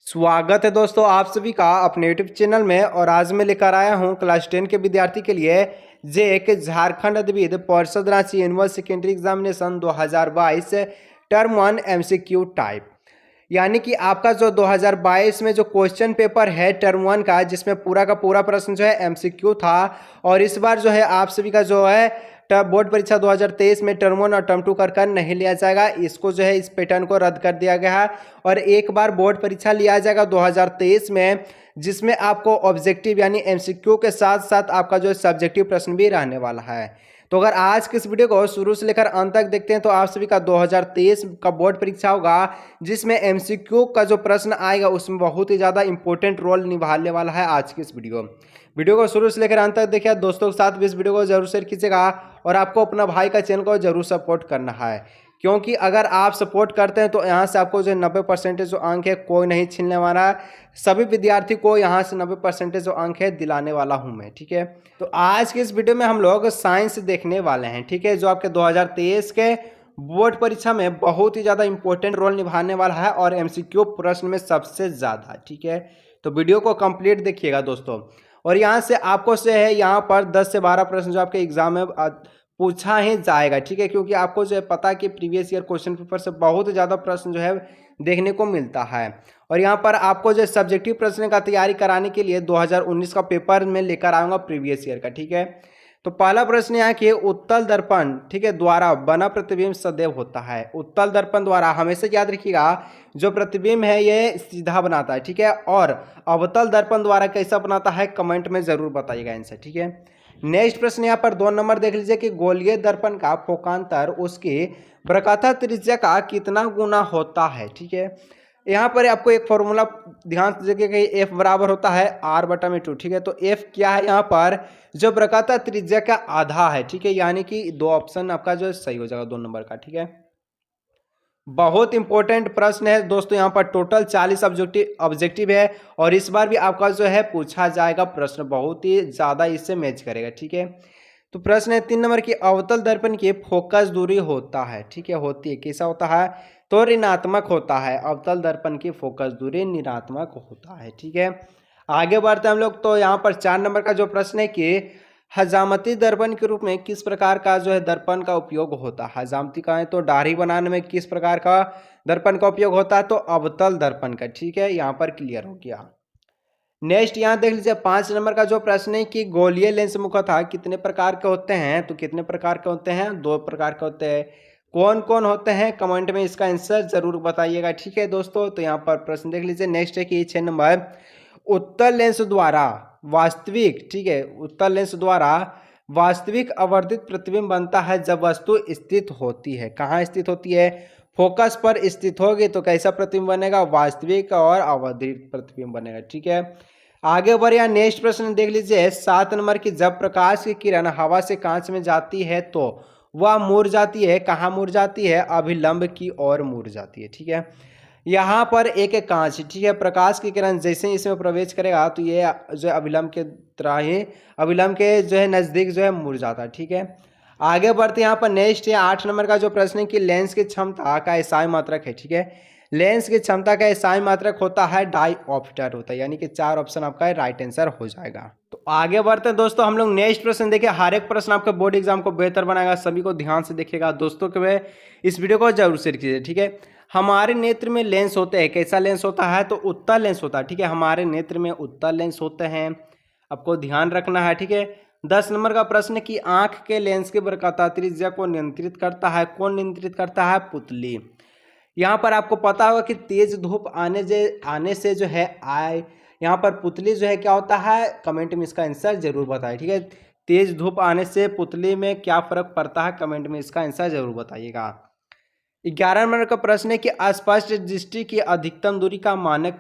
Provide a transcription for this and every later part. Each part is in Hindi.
स्वागत है दोस्तों आप सभी का अपने यूट्यूब चैनल में। और आज मैं लेकर आया हूं क्लास 10 के विद्यार्थी के लिए जेक झारखंड अधिविद परिषद Ranchi annual secondary examination 2022 term 1 MCQ type. यानी कि आपका जो 2022 में जो क्वेश्चन पेपर है टर्म 1 का, जिसमें पूरा का पूरा प्रश्न जो है एमसीक्यू था। और इस बार जो है आप सभी का जो है बोर्ड परीक्षा 2023 में टर्म 1 और टर्म 2 कर नहीं लिया जाएगा। इसको जो है इस पैटर्न को रद्द कर दिया गया है और एक बार बोर्ड परीक्षा लिया जाएगा 2023 में, जिसमें आपको ऑब्जेक्टिव यानी एमसीक्यू के साथ साथ आपका जो सब्जेक्टिव प्रश्न भी रहने वाला है। तो अगर आज के इस वीडियो को शुरू से लेकर अंत तक देखते हैं तो आप सभी का 2023 का बोर्ड परीक्षा होगा, जिसमें एमसीक्यू का जो प्रश्न आएगा उसमें बहुत ही ज़्यादा इंपॉर्टेंट रोल निभाने वाला है आज की इस वीडियो को शुरू से लेकर अंत तक देखिए। दोस्तों के साथ भी इस वीडियो को जरूर शेयर कीजिएगा और आपको अपना भाई का चैनल को जरूर सपोर्ट करना है, क्योंकि अगर आप सपोर्ट करते हैं तो यहाँ से आपको जो 90% जो अंक है कोई नहीं छीनने वाला है। सभी विद्यार्थी को यहाँ से 90% जो अंक है दिलाने वाला हूँ मैं, ठीक है। तो आज के इस वीडियो में हम लोग साइंस देखने वाले हैं, ठीक है, जो आपके 2023 के बोर्ड परीक्षा में बहुत ही ज़्यादा इंपॉर्टेंट रोल निभाने वाला है और एमसीक्यू प्रश्न में सबसे ज़्यादा, ठीक है। तो वीडियो को कंप्लीट देखिएगा दोस्तों। और यहाँ से आपको से है यहाँ पर 10 से 12 प्रश्न जो आपके एग्जाम में पूछा ही जाएगा, ठीक है, क्योंकि आपको जो है पता है कि प्रीवियस ईयर क्वेश्चन पेपर से बहुत ज़्यादा प्रश्न जो है देखने को मिलता है। और यहाँ पर आपको जो सब्जेक्टिव प्रश्न का तैयारी कराने के लिए 2019 का पेपर में लेकर आऊँगा प्रीवियस ईयर का, ठीक है। तो पहला प्रश्न यहाँ कि उत्तल दर्पण, ठीक है, द्वारा बना प्रतिबिंब सदैव होता है। उत्तल दर्पण द्वारा हमेशा याद रखिएगा जो प्रतिबिंब है ये सीधा बनाता है, ठीक है। और अवतल दर्पण द्वारा कैसा बनाता है कमेंट में जरूर बताइएगा आंसर, ठीक है। नेक्स्ट प्रश्न यहाँ पर 2 नंबर देख लीजिए कि गोलीय दर्पण का फोकांतर उसके प्रकाथा त्रिज्या का कितना गुना होता है, ठीक है। यहाँ पर आपको एक फॉर्मूला ध्यान से देखिए कि एफ बराबर होता है r/2, ठीक है। तो एफ क्या है यहाँ पर, जो प्रकाथा त्रिज्या का आधा है, ठीक है, यानी कि 2 ऑप्शन आपका जो सही हो जाएगा 2 नंबर का, ठीक है। बहुत इंपॉर्टेंट प्रश्न है दोस्तों, यहाँ पर टोटल 40 ऑब्जेक्टिव है और इस बार भी आपका जो है पूछा जाएगा प्रश्न, बहुत ही ज़्यादा इससे मैच करेगा, ठीक है। तो प्रश्न है 3 नंबर की अवतल दर्पण की फोकस दूरी होता है, ठीक है, होती है, कैसा होता है, तो ऋणात्मक होता है। अवतल दर्पण की फोकस दूरी ऋणात्मक होता है, ठीक है। आगे बढ़ते हैं हम लोग। तो यहाँ पर 4 नंबर का जो प्रश्न है कि हजामती दर्पण के रूप में किस प्रकार का जो है दर्पण का उपयोग होता है। हजामती का है तो दाढ़ी बनाने में किस प्रकार का दर्पण का उपयोग होता है, तो अवतल दर्पण का, ठीक है, यहाँ पर क्लियर हो गया। नेक्स्ट यहाँ देख लीजिए 5 नंबर का जो प्रश्न है कि गोलीय लेंस मुख्यतः कितने प्रकार के होते हैं, तो कितने प्रकार के होते हैं, 2 प्रकार के होते हैं। कौन कौन होते हैं कमेंट में इसका आंसर जरूर बताइएगा, ठीक है दोस्तों। तो यहाँ पर प्रश्न देख लीजिए। नेक्स्ट है कि 6 नंबर उत्तल लेंस द्वारा वास्तविक, ठीक है, उत्तल लेंस द्वारा वास्तविक आवर्धित प्रतिबिंब बनता है जब वस्तु स्थित होती है। कहाँ स्थित होती है, फोकस पर स्थित होगी तो कैसा प्रतिबिंब बनेगा, वास्तविक और आवर्धित प्रतिबिंब बनेगा, ठीक है। आगे बढ़िया नेक्स्ट प्रश्न देख लीजिए 7 नंबर की जब प्रकाश की किरण हवा से कांच में जाती है तो वह मुड़ जाती है, कहाँ मुड़ जाती है, अभिलंब की ओर मुड़ जाती है, ठीक है। यहाँ पर एक कांच, ठीक है, प्रकाश की किरण जैसे ही इसमें प्रवेश करेगा तो ये जो है अभिलंब के तरह ही अभिलंब के जो है नज़दीक जो है मुड़ जाता है, ठीक है। आगे बढ़ते यहाँ पर नेक्स्ट है 8 नंबर का जो प्रश्न है कि लेंस की क्षमता का एसआई मात्रक है, ठीक है। लेंस की क्षमता का एसआई मात्रक होता है डायऑप्टर होता है, यानी कि 4 ऑप्शन आपका राइट आंसर हो जाएगा। तो आगे बढ़ते हैं दोस्तों हम लोग नेक्स्ट प्रश्न देखिए। हर एक प्रश्न आपके बोर्ड एग्जाम को बेहतर बनाएगा, सभी को ध्यान से देखिएगा दोस्तों के वे इस वीडियो को जरूर शेयर कीजिए, ठीक है। हमारे नेत्र में लेंस होते हैं, कैसा लेंस होता है, तो उत्तल लेंस होता है, ठीक है। हमारे नेत्र में उत्तल लेंस होते हैं, आपको ध्यान रखना है, ठीक है। 10 नंबर का प्रश्न कि आंख के लेंस के प्रकाथा त्रिज्या को नियंत्रित करता है, कौन नियंत्रित करता है, पुतली। यहाँ पर आपको पता होगा कि तेज धूप आने से जो है यहाँ पर पुतली जो है क्या होता है, कमेंट में इसका आंसर जरूर बताइए, ठीक है। तेज धूप आने से पुतली में क्या फर्क पड़ता है, कमेंट में इसका आंसर जरूर बताइएगा। 11 नंबर का प्रश्न है कि अस्पष्ट दृष्टि की अधिकतम दूरी का मानक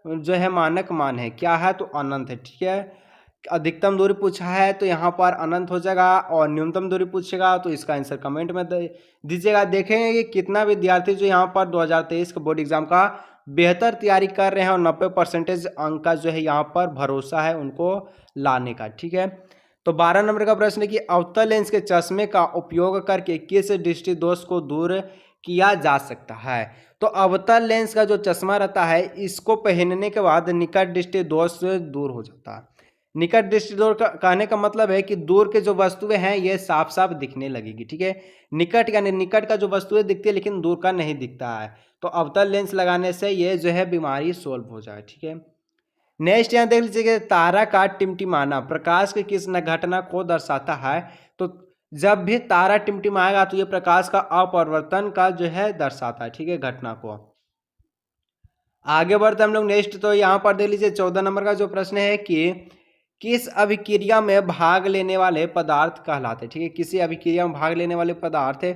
जो है मानक मान है, क्या है, तो अनंत है, ठीक है। अधिकतम दूरी पूछा है तो यहाँ पर अनंत हो जाएगा और न्यूनतम दूरी पूछेगा तो इसका आंसर कमेंट में दीजिएगा। देखेंगे कि कितना विद्यार्थी जो यहाँ पर 2023 के बोर्ड एग्जाम का बेहतर तैयारी कर रहे हैं और 90% अंक का जो है यहाँ पर भरोसा है उनको लाने का, ठीक है। तो 12 नंबर का प्रश्न है कि अवतल लेंस के चश्मे का उपयोग करके किस दृष्टि दोष को दूर किया जा सकता है। तो अवतल लेंस का जो चश्मा रहता है इसको पहनने के बाद निकट दृष्टि दोष दूर हो जाता है। निकट दृष्टि दूर कहने का मतलब है कि दूर के जो वस्तुएं हैं ये साफ साफ दिखने लगेगी, ठीक है। निकट यानी निकट का जो वस्तुएं दिखती है लेकिन दूर का नहीं दिखता है, तो अवतल लेंस लगाने से ये जो है बीमारी सोल्व हो जाए, ठीक है। नेक्स्ट यहाँ देख लीजिए, तारा का टिमटिमाना प्रकाश की किस घटना को दर्शाता है। तो जब भी तारा टिमटिमाएगा तो ये प्रकाश का अपवर्तन का जो है दर्शाता है, ठीक है, घटना को। आगे बढ़ते हम लोग नेक्स्ट, तो यहाँ पर देख लीजिए 14 नंबर का जो प्रश्न है कि किस अभिक्रिया में भाग लेने वाले पदार्थ कहलाते हैं, ठीक है। किसी अभिक्रिया में भाग लेने वाले पदार्थ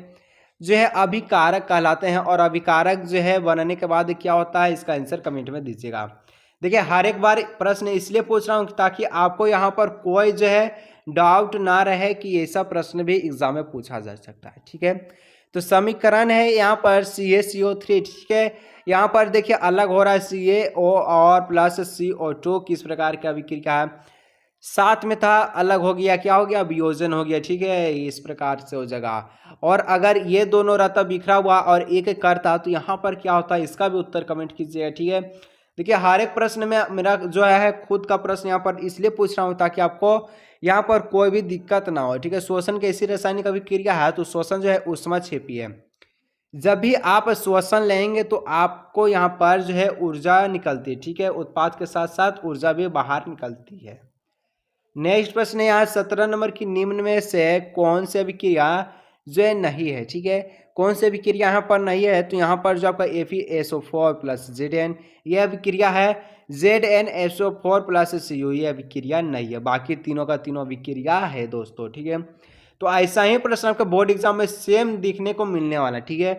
जो है अभिकारक कहलाते हैं, और अभिकारक जो है बनने के बाद क्या होता है, इसका आंसर कमेंट में दीजिएगा। देखिए हर एक बार प्रश्न इसलिए पूछ रहा हूँ ताकि आपको यहाँ पर कोई जो है डाउट ना रहे कि ऐसा प्रश्न भी एग्जाम में पूछा जा सकता है, ठीक है। तो समीकरण है यहाँ पर CaCO3, ठीक है। यहाँ पर देखिए अलग हो रहा है CaO और प्लस CO2 किस प्रकार की अभिक्रिया है। साथ में था अलग हो गया, क्या हो गया, वियोजन हो गया, ठीक है, इस प्रकार से हो जाएगा। और अगर ये दोनों रहता बिखरा हुआ और एक एक करता तो यहाँ पर क्या होता है, इसका भी उत्तर कमेंट कीजिएगा, ठीक है। देखिए हर एक प्रश्न में मेरा जो है खुद का प्रश्न यहाँ पर इसलिए पूछ रहा हूँ ताकि आपको यहाँ पर कोई भी दिक्कत ना हो, ठीक है। श्वसन कैसी रासायनिक अभिक्रिया है, तो श्वसन जो है ऊष्माक्षेपी है। जब भी आप श्वसन लेंगे तो आपको यहाँ पर जो है ऊर्जा निकलती है, ठीक है, उत्पाद के साथ साथ ऊर्जा भी बाहर निकलती है। नेक्स्ट प्रश्न है यहाँ 17 नंबर की, निम्न में से कौन सी अभिक्रिया जो है नहीं है, ठीक है। कौन सी अभिक्रिया यहाँ पर नहीं है, तो यहाँ पर जो आपका FeSO4 प्लस Zn ये अभिक्रिया है, ZnSO4 प्लस CO ये अभिक्रिया नहीं है, बाकी तीनों का तीनों अभिक्रिया है दोस्तों, ठीक है। तो ऐसा ही प्रश्न आपका बोर्ड एग्जाम में सेम दिखने को मिलने वाला, ठीक है।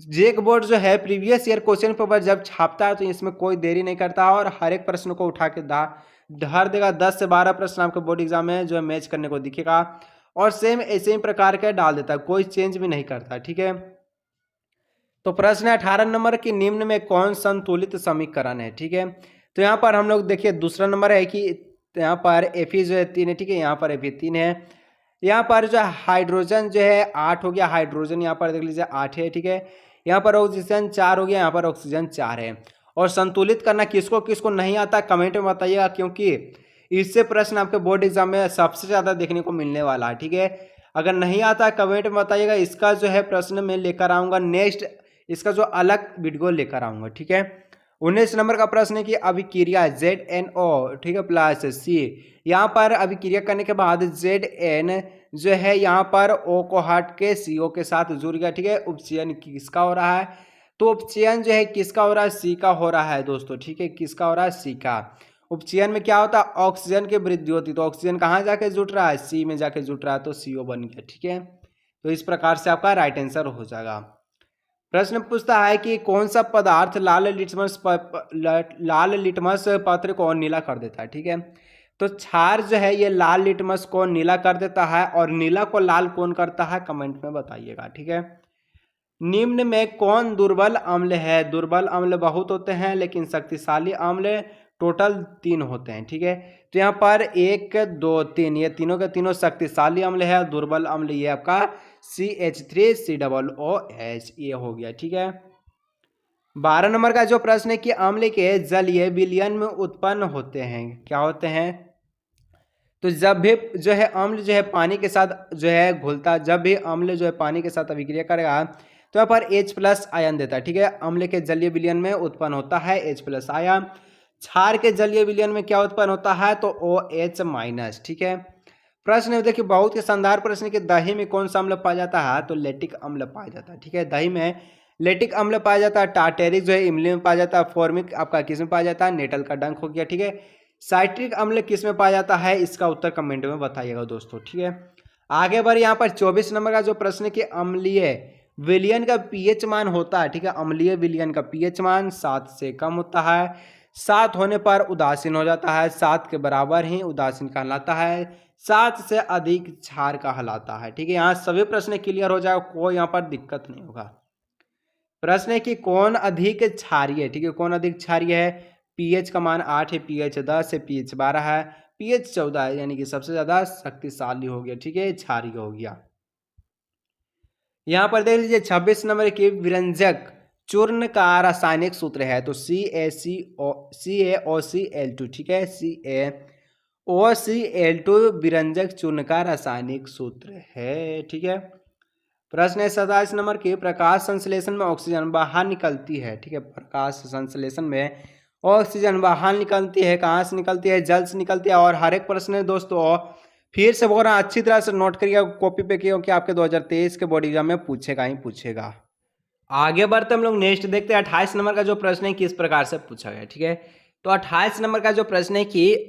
जेक बोर्ड जो है प्रीवियस ईयर क्वेश्चन पेपर जब छापता है तो इसमें कोई देरी नहीं करता और हर एक प्रश्न को उठा के धर देगा। 10 से 12 प्रश्न आपके बोर्ड एग्जाम में जो है मैच करने को दिखेगा और सेम ऐसे ही प्रकार का डाल देता है, कोई चेंज भी नहीं करता, ठीक है। तो प्रश्न 18 नंबर की, निम्न में कौन संतुलित समीकरण है, ठीक है। तो यहाँ पर हम लोग देखिए दूसरा नंबर है कि यहाँ पर Fe जो है 3 है, ठीक है, यहाँ पर Fe 3 है। यहाँ पर जो हाइड्रोजन जो है 8 हो गया, हाइड्रोजन यहाँ पर देख लीजिए 8 है, ठीक है। यहाँ पर ऑक्सीजन 4 हो गया, यहाँ पर ऑक्सीजन 4 है। और संतुलित करना किसको किसको नहीं आता कमेंट में बताइएगा, क्योंकि इससे प्रश्न आपके बोर्ड एग्जाम में सबसे ज़्यादा देखने को मिलने वाला है, ठीक है। अगर नहीं आता कमेंट में बताइएगा, इसका जो है प्रश्न मैं लेकर आऊँगा नेक्स्ट, इसका जो अलग वीडियो लेकर आऊँगा, ठीक है। 19 नंबर का प्रश्न है कि अभिक्रिया ZnO, ठीक है, प्लस C, यहाँ पर अभिक्रिया करने के बाद Zn जो है यहाँ पर O को हट के CO के साथ जुड़ गया, ठीक है। उपचयन किसका हो रहा है, तो उपचयन जो है किसका हो रहा है, C का हो रहा है दोस्तों, ठीक है, किसका हो रहा है, C का। उपचयन में क्या होता है, ऑक्सीजन की वृद्धि होती, तो ऑक्सीजन कहाँ जाके जुट रहा है, C में जाके जुट रहा है, तो CO बन गया, ठीक है। तो इस प्रकार से आपका राइट आंसर हो जाएगा। प्रश्न पूछता है कि कौन सा पदार्थ लाल लिटमस पत्र को नीला कर देता है, ठीक है। तो क्षार जो है ये लाल लिटमस को नीला कर देता है, और नीला को लाल कौन करता है कमेंट में बताइएगा, ठीक है। निम्न में कौन दुर्बल अम्ल है, दुर्बल अम्ल बहुत होते हैं लेकिन शक्तिशाली अम्ल टोटल 3 होते हैं, ठीक है। तो यहाँ पर 1 2 3 ये तीनों के तीनों शक्तिशाली अम्ल है, दुर्बल अम्ल ये आपका CH3COOH ये हो गया, ठीक है। 12 नंबर का जो प्रश्न है कि अम्ल के जलीय विलयन में उत्पन्न होते हैं, क्या होते हैं, तो जब भी जो है अम्ल जो है पानी के साथ जो है घुलता, जब भी अम्ल जो है पानी के साथ अभिक्रिया करेगा तो यहाँ पर H+ आयन देता है, ठीक है। अम्ल के जलीय विलयन में उत्पन्न होता है H+ आयन। क्षार के जलीय विलयन में क्या उत्पन्न होता है, तो OH-, ठीक है। प्रश्न देखिए बहुत ही शानदार प्रश्न कि दही में कौन सा अम्ल पाया जाता है, तो लैक्टिक अम्ल पाया जाता है, ठीक है। दही में लैक्टिक अम्ल पाया जाता है। टार्टेरिक जो है इमली में पाया जाता है। फॉर्मिक आपका किस में पाया जाता है, नेटल का डंक हो गया, ठीक है। साइट्रिक अम्ल किस में पाया जाता है, इसका उत्तर कमेंट में बताइएगा दोस्तों, ठीक है। आगे बढ़े यहाँ पर 24 नंबर का जो प्रश्न है कि अम्लीय विलयन का pH मान होता है, ठीक है। अम्लीय विलयन का pH मान 7 से कम होता है, 7 होने पर उदासीन हो जाता है, 7 के बराबर ही उदासीन कहलाता है, 7 से अधिक क्षार कहलाता है, ठीक है। यहाँ सभी प्रश्न क्लियर हो जाएगा, कोई यहाँ पर दिक्कत नहीं होगा। प्रश्न है कि कौन अधिक क्षारीय है, ठीक है, कौन अधिक क्षारीय है। pH का मान 8 है, pH 10 है, pH 12 है, pH 14 है, यानी कि सबसे ज्यादा शक्तिशाली हो गया, ठीक है, क्षारीय हो गया। यहाँ पर देख लीजिए 26 नंबर की विरंजक चूर्ण का रासायनिक सूत्र है, तो CaOCl2, ठीक है, CaOCl2 विरंजक चूर्ण का रासायनिक सूत्र है, ठीक है। प्रश्न है 27 नंबर के, प्रकाश संश्लेषण में ऑक्सीजन बाहर निकलती है, ठीक है, प्रकाश संश्लेषण में ऑक्सीजन बाहर निकलती है, कहाँ से निकलती है, जल से निकलती है। और हर एक प्रश्न है दोस्तों, फिर से बोल रहा हूँ, अच्छी तरह से नोट करिएगा कॉपी पे, क्योंकि आपके 2023 के बोर्ड एग्जाम में पूछेगा ही पूछेगा। आगे बढ़ते हम लोग नेक्स्ट देखते हैं 28 नंबर का जो प्रश्न है किस प्रकार से पूछा गया, ठीक है। तो 28 नंबर का जो प्रश्न है कि